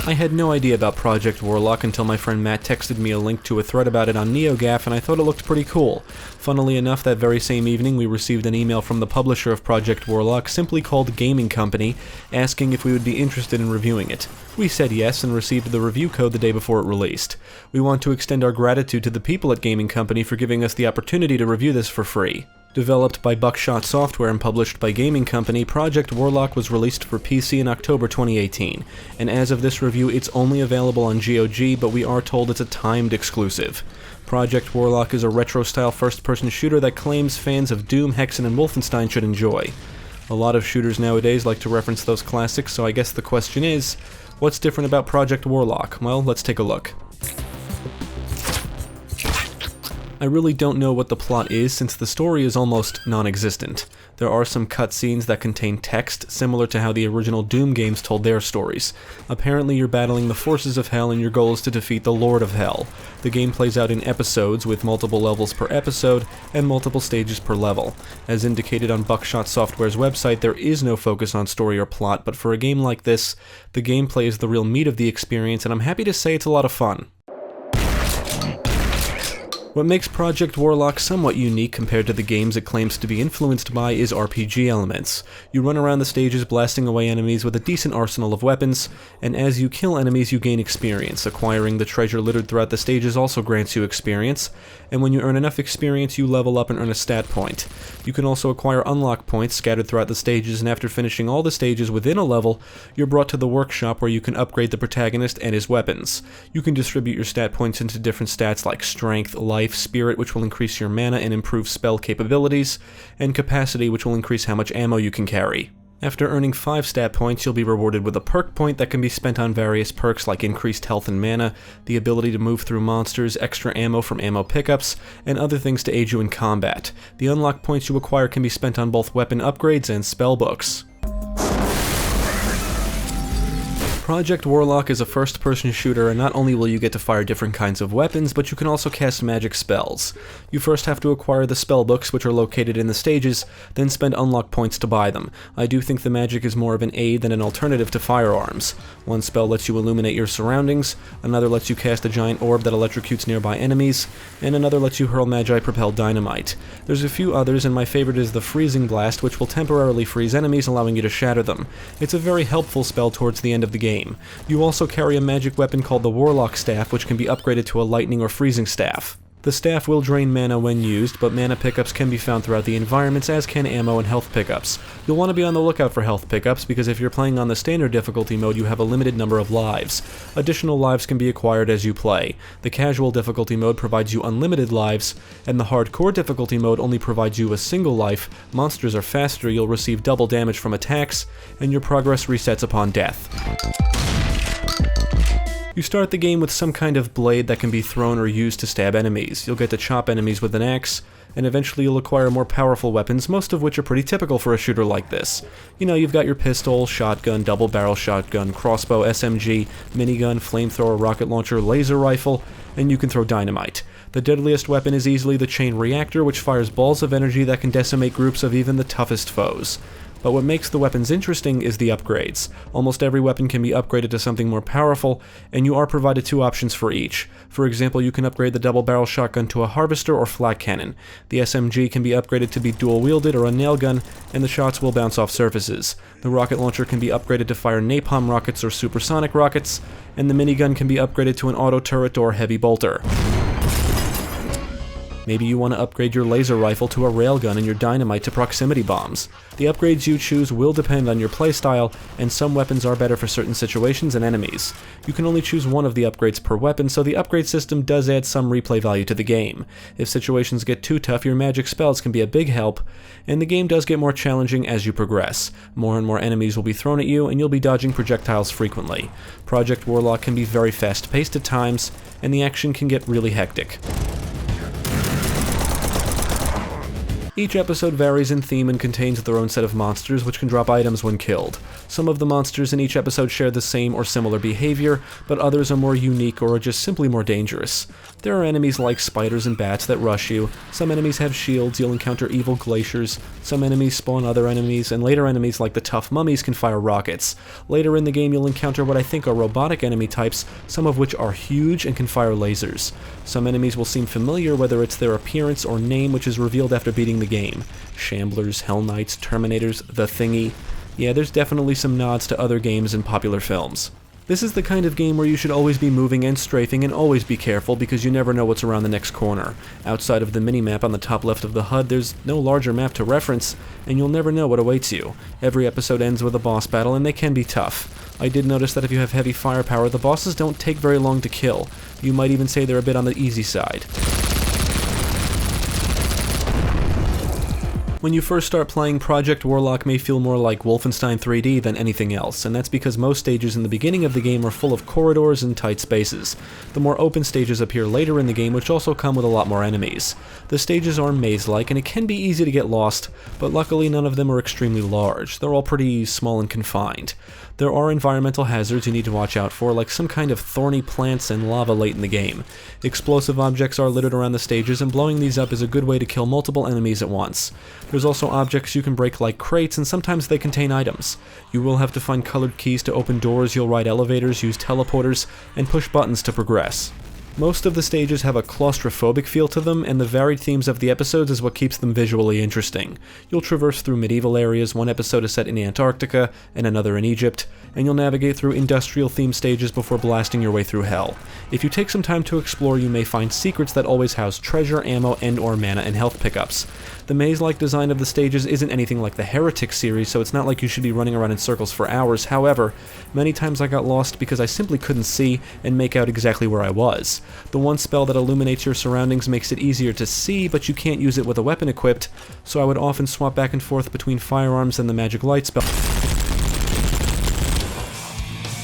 I had no idea about Project Warlock until my friend Matt texted me a link to a thread about it on NeoGAF, and I thought it looked pretty cool. Funnily enough, that very same evening we received an email from the publisher of Project Warlock, simply called Gaming Company, asking if we would be interested in reviewing it. We said yes and received the review code the day before it released. We want to extend our gratitude to the people at Gaming Company for giving us the opportunity to review this for free. Developed by Buckshot Software and published by Gaming Company, Project Warlock was released for PC in October 2018, and as of this review it's only available on GOG, but we are told it's a timed exclusive. Project Warlock is a retro-style first-person shooter that claims fans of Doom, Hexen, and Wolfenstein should enjoy. A lot of shooters nowadays like to reference those classics, so I guess the question is, what's different about Project Warlock? Well, let's take a look. I really don't know what the plot is since the story is almost non-existent. There are some cutscenes that contain text, similar to how the original Doom games told their stories. Apparently you're battling the forces of Hell and your goal is to defeat the Lord of Hell. The game plays out in episodes with multiple levels per episode and multiple stages per level. As indicated on Buckshot Software's website, there is no focus on story or plot, but for a game like this, the gameplay is the real meat of the experience, and I'm happy to say it's a lot of fun. What makes Project Warlock somewhat unique compared to the games it claims to be influenced by is RPG elements. You run around the stages blasting away enemies with a decent arsenal of weapons, and as you kill enemies you gain experience. Acquiring the treasure littered throughout the stages also grants you experience, and when you earn enough experience you level up and earn a stat point. You can also acquire unlock points scattered throughout the stages, and after finishing all the stages within a level, you're brought to the workshop where you can upgrade the protagonist and his weapons. You can distribute your stat points into different stats like strength, life, spirit, which will increase your mana and improve spell capabilities, and capacity, which will increase how much ammo you can carry. After earning 5 stat points, you'll be rewarded with a perk point that can be spent on various perks like increased health and mana, the ability to move through monsters, extra ammo from ammo pickups, and other things to aid you in combat. The unlock points you acquire can be spent on both weapon upgrades and spell books. Project Warlock is a first-person shooter, and not only will you get to fire different kinds of weapons, but you can also cast magic spells. You first have to acquire the spell books, which are located in the stages, then spend unlock points to buy them. I do think the magic is more of an aid than an alternative to firearms. One spell lets you illuminate your surroundings, another lets you cast a giant orb that electrocutes nearby enemies, and another lets you hurl magi-propelled dynamite. There's a few others, and my favorite is the Freezing Blast, which will temporarily freeze enemies, allowing you to shatter them. It's a very helpful spell towards the end of the game. You also carry a magic weapon called the Warlock Staff, which can be upgraded to a lightning or freezing staff. The staff will drain mana when used, but mana pickups can be found throughout the environments, as can ammo and health pickups. You'll want to be on the lookout for health pickups, because if you're playing on the standard difficulty mode you have a limited number of lives. Additional lives can be acquired as you play. The casual difficulty mode provides you unlimited lives, and the hardcore difficulty mode only provides you a single life. Monsters are faster, you'll receive double damage from attacks, and your progress resets upon death. You start the game with some kind of blade that can be thrown or used to stab enemies. You'll get to chop enemies with an axe, and eventually you'll acquire more powerful weapons, most of which are pretty typical for a shooter like this. You know, you've got your pistol, shotgun, double barrel shotgun, crossbow, SMG, minigun, flamethrower, rocket launcher, laser rifle, and you can throw dynamite. The deadliest weapon is easily the chain reactor, which fires balls of energy that can decimate groups of even the toughest foes. But what makes the weapons interesting is the upgrades. Almost every weapon can be upgraded to something more powerful, and you are provided 2 options for each. For example, you can upgrade the double-barrel shotgun to a harvester or flat cannon. The SMG can be upgraded to be dual-wielded or a nail gun, and the shots will bounce off surfaces. The rocket launcher can be upgraded to fire napalm rockets or supersonic rockets, and the minigun can be upgraded to an auto turret or heavy bolter. Maybe you want to upgrade your laser rifle to a railgun and your dynamite to proximity bombs. The upgrades you choose will depend on your playstyle, and some weapons are better for certain situations and enemies. You can only choose one of the upgrades per weapon, so the upgrade system does add some replay value to the game. If situations get too tough, your magic spells can be a big help, and the game does get more challenging as you progress. More and more enemies will be thrown at you, and you'll be dodging projectiles frequently. Project Warlock can be very fast-paced at times, and the action can get really hectic. Each episode varies in theme and contains their own set of monsters which can drop items when killed. Some of the monsters in each episode share the same or similar behavior, but others are more unique or are just simply more dangerous. There are enemies like spiders and bats that rush you, some enemies have shields, you'll encounter evil glaciers, some enemies spawn other enemies, and later enemies like the tough mummies can fire rockets. Later in the game you'll encounter what I think are robotic enemy types, some of which are huge and can fire lasers. Some enemies will seem familiar, whether it's their appearance or name, which is revealed after beating the game. Shamblers, Hell Knights, Terminators, the Thingy. Yeah, there's definitely some nods to other games and popular films. This is the kind of game where you should always be moving and strafing and always be careful because you never know what's around the next corner. Outside of the minimap on the top left of the HUD, there's no larger map to reference, and you'll never know what awaits you. Every episode ends with a boss battle, and they can be tough. I did notice that if you have heavy firepower, the bosses don't take very long to kill. You might even say they're a bit on the easy side. When you first start playing, Project Warlock may feel more like Wolfenstein 3D than anything else, and that's because most stages in the beginning of the game are full of corridors and tight spaces. The more open stages appear later in the game, which also come with a lot more enemies. The stages are maze-like, and it can be easy to get lost, but luckily none of them are extremely large. They're all pretty small and confined. There are environmental hazards you need to watch out for, like some kind of thorny plants and lava late in the game. Explosive objects are littered around the stages, and blowing these up is a good way to kill multiple enemies at once. There's also objects you can break like crates, and sometimes they contain items. You will have to find colored keys to open doors, you'll ride elevators, use teleporters, and push buttons to progress. Most of the stages have a claustrophobic feel to them, and the varied themes of the episodes is what keeps them visually interesting. You'll traverse through medieval areas, one episode is set in Antarctica, and another in Egypt, and you'll navigate through industrial-themed stages before blasting your way through hell. If you take some time to explore, you may find secrets that always house treasure, ammo, and/or mana and health pickups. The maze-like design of the stages isn't anything like the Heretic series, so it's not like you should be running around in circles for hours. However, many times I got lost because I simply couldn't see and make out exactly where I was. The one spell that illuminates your surroundings makes it easier to see, but you can't use it with a weapon equipped, so I would often swap back and forth between firearms and the magic light spell.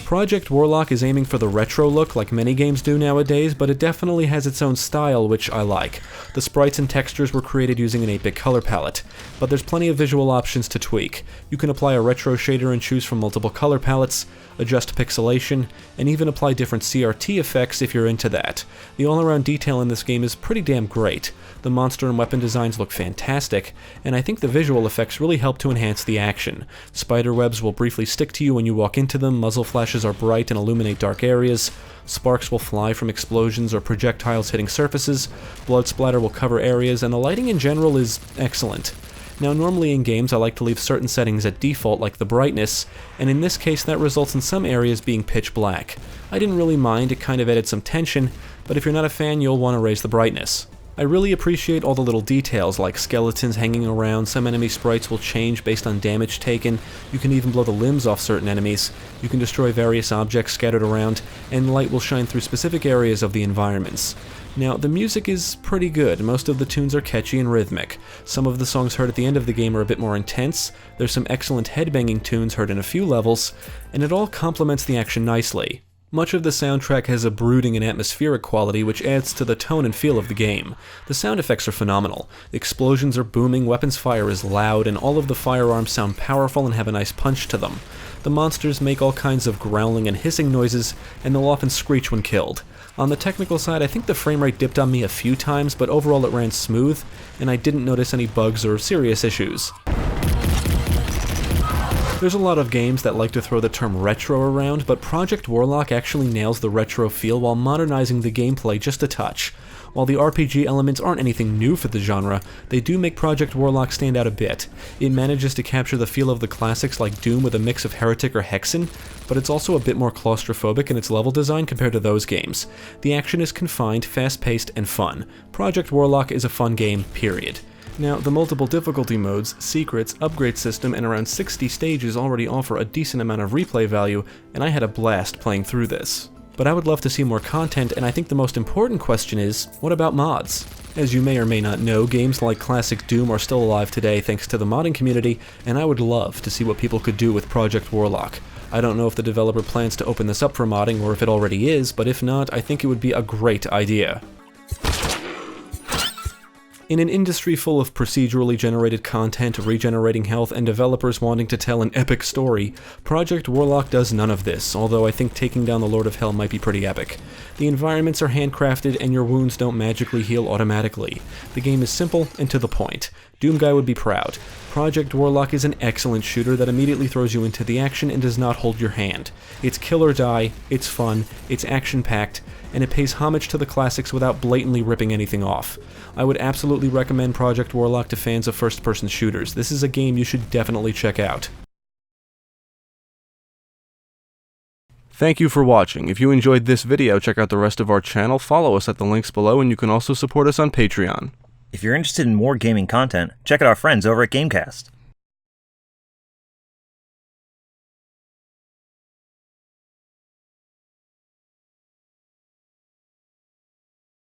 Project Warlock is aiming for the retro look like many games do nowadays, but it definitely has its own style, which I like. The sprites and textures were created using an 8-bit color palette, but there's plenty of visual options to tweak. You can apply a retro shader and choose from multiple color palettes, adjust pixelation, and even apply different CRT effects if you're into that. The all-around detail in this game is pretty damn great. The monster and weapon designs look fantastic, and I think the visual effects really help to enhance the action. Spider webs will briefly stick to you when you walk into them, muzzle flashes are bright and illuminate dark areas, sparks will fly from explosions or projectiles hitting surfaces, blood splatter will cover areas, and the lighting in general is excellent. Now normally in games I like to leave certain settings at default like the brightness, and in this case that results in some areas being pitch black. I didn't really mind, it kind of added some tension, but if you're not a fan you'll want to raise the brightness. I really appreciate all the little details like skeletons hanging around, some enemy sprites will change based on damage taken, you can even blow the limbs off certain enemies, you can destroy various objects scattered around, and light will shine through specific areas of the environments. Now, the music is pretty good, most of the tunes are catchy and rhythmic. Some of the songs heard at the end of the game are a bit more intense, there's some excellent headbanging tunes heard in a few levels, and it all complements the action nicely. Much of the soundtrack has a brooding and atmospheric quality which adds to the tone and feel of the game. The sound effects are phenomenal. Explosions are booming, weapons fire is loud, and all of the firearms sound powerful and have a nice punch to them. The monsters make all kinds of growling and hissing noises, and they'll often screech when killed. On the technical side, I think the frame rate dipped on me a few times, but overall it ran smooth, and I didn't notice any bugs or serious issues. There's a lot of games that like to throw the term retro around, but Project Warlock actually nails the retro feel while modernizing the gameplay just a touch. While the RPG elements aren't anything new for the genre, they do make Project Warlock stand out a bit. It manages to capture the feel of the classics like Doom with a mix of Heretic or Hexen, but it's also a bit more claustrophobic in its level design compared to those games. The action is confined, fast-paced, and fun. Project Warlock is a fun game, period. Now, the multiple difficulty modes, secrets, upgrade system, and around 60 stages already offer a decent amount of replay value, and I had a blast playing through this. But I would love to see more content, and I think the most important question is, what about mods? As you may or may not know, games like classic Doom are still alive today thanks to the modding community, and I would love to see what people could do with Project Warlock. I don't know if the developer plans to open this up for modding or if it already is, but if not, I think it would be a great idea. In an industry full of procedurally generated content, regenerating health, and developers wanting to tell an epic story, Project Warlock does none of this, although I think taking down the Lord of Hell might be pretty epic. The environments are handcrafted, and your wounds don't magically heal automatically. The game is simple and to the point. Doomguy would be proud. Project Warlock is an excellent shooter that immediately throws you into the action and does not hold your hand. It's kill or die, it's fun, it's action-packed, and it pays homage to the classics without blatantly ripping anything off. I would absolutely recommend Project Warlock to fans of first-person shooters. This is a game you should definitely check out. Thank you for watching. If you enjoyed this video, check out the rest of our channel, follow us at the links below, and you can also support us on Patreon. If you're interested in more gaming content, check out our friends over at GameCast.